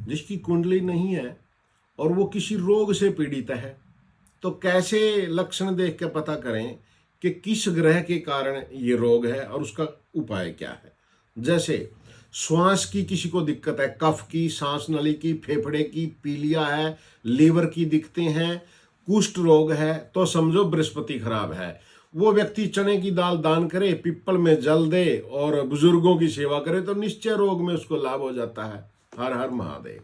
जिसकी कुंडली नहीं है और वो किसी रोग से पीड़ित है, तो कैसे लक्षण देख के पता करें कि किस ग्रह के कारण ये रोग है और उसका उपाय क्या है। जैसे श्वास की किसी को दिक्कत है, कफ की, सांस नली की, फेफड़े की, पीलिया है, लीवर की दिक्कतें हैं, कुष्ठ रोग है, तो समझो बृहस्पति खराब है। वो व्यक्ति चने की दाल दान करे, पीपल में जल दे और बुजुर्गों की सेवा करे तो निश्चय रोग में उसको लाभ हो जाता है। हर हर महादेव।